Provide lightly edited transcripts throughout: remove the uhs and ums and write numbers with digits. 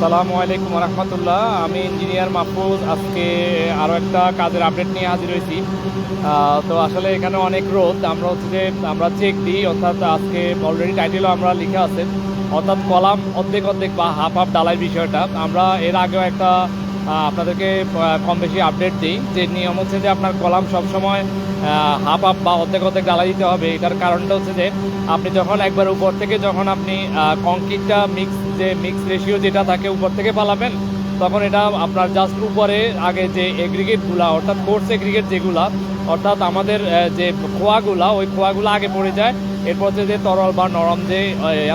আসসালামু আলাইকুম রহমতুল্লাহ। আমি ইঞ্জিনিয়ার মাহফুজ। আজকে আরও একটা কাজের আপডেট নিয়ে হাজির হয়েছি। তো আসলে এখানে অনেক রোদ। আমরা চেক দিই, অর্থাৎ আজকে অলরেডি টাইটেলও আমরা লিখে আছে, অর্থাৎ কলাম অর্ধেক অর্ধেক বা হাফ হাফ ডালাই বিষয়টা আমরা এর আগেও একটা আপনাদেরকে কম বেশি আপডেট দিই। যে নিয়ম হচ্ছে যে আপনার কলাম সবসময় হাফ হাফ বা অর্ধেক অর্ধেক ডালাই দিতে হবে। এটার কারণটা হচ্ছে যে আপনি যখন একবার উপর থেকে যখন আপনি কংক্রিটটা মিক্স রেশিও যেটা থাকে উপর থেকে পালাবেন, তখন এটা আপনার জাস্ট উপরে আগে যে এগ্রিগেটগুলা, অর্থাৎ কোর্স এগ্রিগেট যেগুলা, অর্থাৎ আমাদের যে খোয়াগুলা, ওই খোয়াগুলো আগে পড়ে যায়। এরপর যে তরল বা নরম যে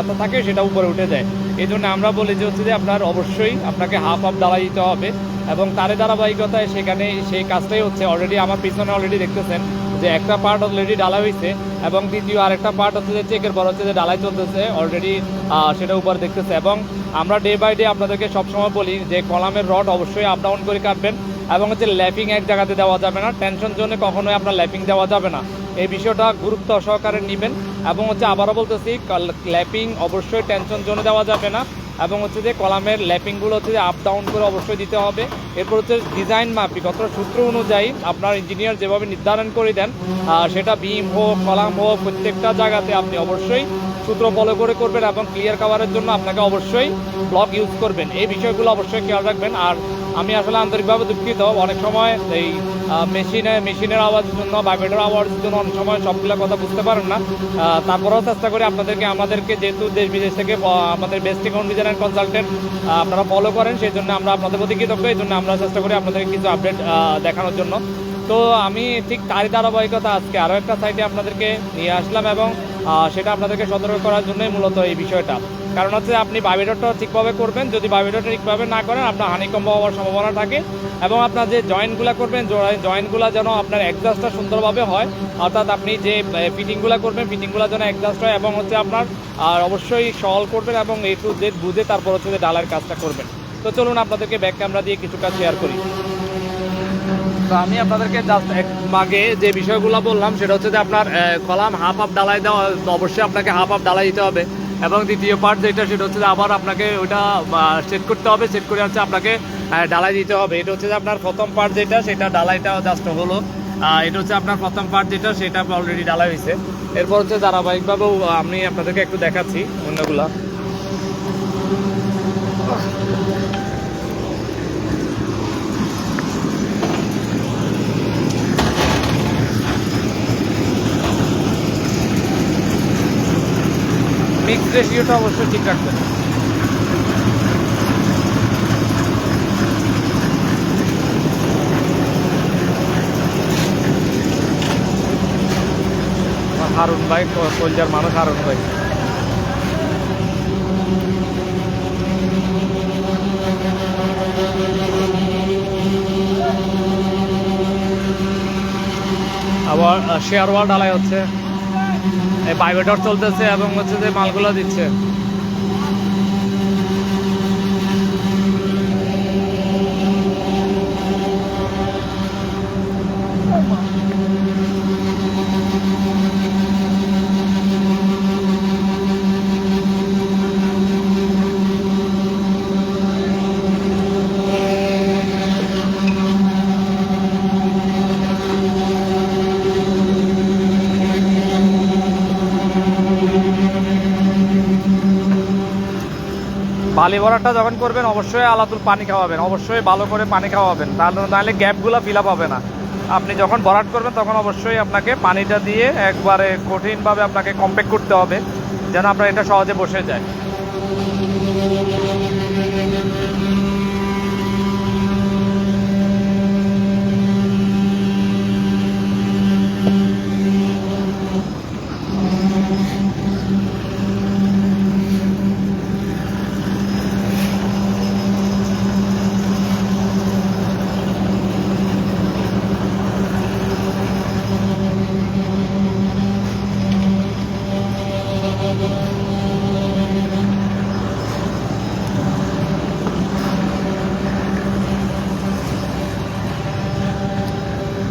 এত থাকে সেটা উপরে উঠে যায়। এই জন্য আমরা বলি যে হচ্ছে যে অবশ্যই আপনাকে হাফ হাফ ডালাই দিতে হবে। এবং তারে ধারাবাহিকতায় সেখানে সেই কাজটাই হচ্ছে। অলরেডি আমার পিছনে অলরেডি দেখতেছেন যে একটা পার্ট অলরেডি ডালা হয়েছে, এবং দ্বিতীয় আরেকটা পার্ট হচ্ছে যে চেকের পর হচ্ছে যে ডালাই চলতেছে অলরেডি, সেটা উপর দেখতেছে। এবং আমরা ডে বাই ডে আপনাদেরকে সবসময় বলি যে কলামের রড অবশ্যই আপ ডাউন করে কাটবেন, এবং হচ্ছে ল্যাপিং এক জায়গাতে দেওয়া যাবে না। টেনশন জোনে কখনোই আপনার ল্যাপিং দেওয়া যাবে না। এই বিষয়টা গুরুত্ব সহকারে নেবেন। এবং হচ্ছে আবারও বলতেছি, ল্যাপিং অবশ্যই টেনশন জোনে দেওয়া যাবে না। এবং হচ্ছে যে কলামের ল্যাপিংগুলো হচ্ছে যে আপ ডাউন করে অবশ্যই দিতে হবে। এরপর হচ্ছে ডিজাইন মাফিক অথবা সূত্র অনুযায়ী আপনার ইঞ্জিনিয়ার যেভাবে নির্ধারণ করে দেন, সেটা বিম হোক কলাম হোক প্রত্যেকটা জায়গাতে আপনি অবশ্যই সূত্র ফলো করে করবেন। এবং ক্লিয়ার কভারের জন্য আপনাকে অবশ্যই ব্লক ইউজ করবেন। এই বিষয়গুলো অবশ্যই খেয়াল রাখবেন। আর আমি আসলে আন্তরিকভাবে দুঃখিত, অনেক সময় এই মেশিনের আওয়াজের জন্য, ভাইব্রেটর আওয়াজের জন্য অনেক সময় সবগুলো কথা বুঝতে পারেন না। তারপরেও চেষ্টা করি আমাদেরকে যেহেতু দেশ বিদেশ থেকে আমাদের বেস্ট ডিজাইনার কনসালটেন্ট আপনারা ফলো করেন, সেই জন্য আমরা আপনাদের প্রতি কৃতজ্ঞ। এই জন্য আমরা চেষ্টা করি আপনাদেরকে কিছু আপডেট দেখানোর জন্য। তো আমি ঠিক তারই ধারাবাহিকতা আজকে আরও একটা সাইটে আপনাদেরকে নিয়ে আসলাম, এবং সেটা আপনাদেরকে সতর্ক করার জন্যই মূলত এই বিষয়টা। কারণ হচ্ছে আপনি ভাইব্রেটরটা ঠিকভাবে করবেন, যদি ভাইব্রেটরটা ঠিকভাবে না করেন আপনার হানিকম্ব হওয়ার সম্ভাবনা থাকে। এবং আপনার যে জয়েন্টগুলো করবেন, জয়েন্টগুলো যেন আপনার অ্যাডজাস্টটা সুন্দরভাবে হয়, অর্থাৎ আপনি যে ফিটিংগুলো করবেন ফিটিংগুলো যেন অ্যাডজাস্ট হয়, এবং হচ্ছে আপনার আর অবশ্যই সল করবেন এবং A to Z বুঝে তারপর হচ্ছে যে ডালার কাজটা করবেন। তো চলুন আপনাদেরকে ব্যাক ক্যামেরা দিয়ে কিছু কাজ শেয়ার করি। তো আমি আপনাদেরকে জাস্ট আগে যে বিষয়গুলো বললাম সেটা হচ্ছে যে আপনার কলাম হাফ হাফ ডালাই দেওয়া, অবশ্যই আপনাকে হাফ হাফ ডালাই দিতে হবে। এবং দ্বিতীয় পার্ট যেটা সেটা হচ্ছে যে আবার আপনাকে ওইটা সেট করতে হবে, সেট করে হচ্ছে আপনাকে ডালাই দিতে হবে। এটা হচ্ছে যে আপনার প্রথম পার্ট যেটা, সেটা ডালাইটা জাস্ট হলো। এটা হচ্ছে আপনার প্রথম পার্ট যেটা, সেটা অলরেডি ডালাই হয়েছে। এরপর হচ্ছে ধারাবাহিকভাবেও আমি আপনাদেরকে একটু দেখাচ্ছি অন্যগুলা। মিক্স রেশিওটা অবশ্যই ঠিক রাখবেন। হারুন ভাই, কলজার মানুষ হারুন ভাই। আবার শেয়ার ওয়াল ঢালাই হচ্ছে, এই ভাইব্রেটর চলতেছে এবং হচ্ছে যে মালগুলো দিচ্ছে। বালি ভরাটটা যখন করবেন অবশ্যই আলাদা পানি খাওয়াবেন, অবশ্যই ভালো করে পানি খাওয়াবেন, তাহলে গ্যাপগুলো ফিল আপ হবে না। আপনি যখন ভরাট করবেন তখন অবশ্যই আপনাকে পানিটা দিয়ে একবারে কঠিনভাবে আপনাকে কম্প্যাক্ট করতে হবে, যেন আপনার এটা সহজে বসে যায়।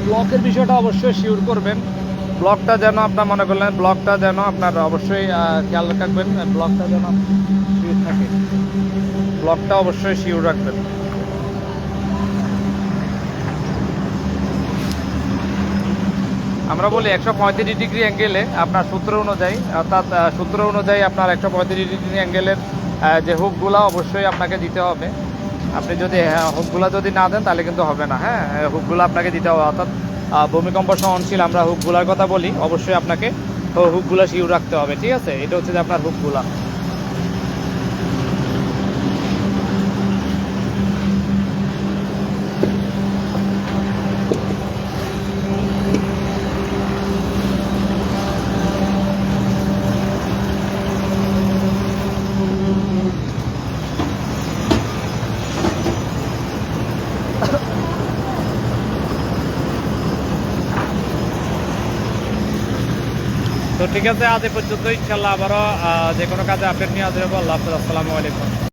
ব্লকের বিষয়টা অবশ্যই শিওর করবেন। ব্লকটা যেন আপনার মনে করলেন ব্লকটা যেন আপনার অবশ্যই খেয়াল রাখবেন, ব্লকটা যেন শিওর থাকে। ব্লকটা অবশ্যই শিওর রাখবেন। আমরা বলি 135 ডিগ্রি অ্যাঙ্গেলে আপনার সূত্র অনুযায়ী, অর্থাৎ সূত্র অনুযায়ী আপনার 135 ডিগ্রি অ্যাঙ্গেলের যে হুকগুলা অবশ্যই আপনাকে দিতে হবে। আপনি যদি হুকগুলা যদি না দেন তাহলে কিন্তু হবে না। হ্যাঁ, হুকগুলো আপনাকে দিতে হবে, অর্থাৎ ভূমিকম্প সহনশীল আমরা হুকগুলার কথা বলি, অবশ্যই আপনাকে হুকগুলা শিওর রাখতে হবে। ঠিক আছে, এটা হচ্ছে যে আপনার হুকগুলা। তো ঠিক আছে, আজ এ পর্যন্ত। ইনশাল্লাহ আবারও যে কোনো কাজে আপডেট নিয়ে হাজির হবো। আল্লাহ হাফেজ, আসসালামু আলাইকুম।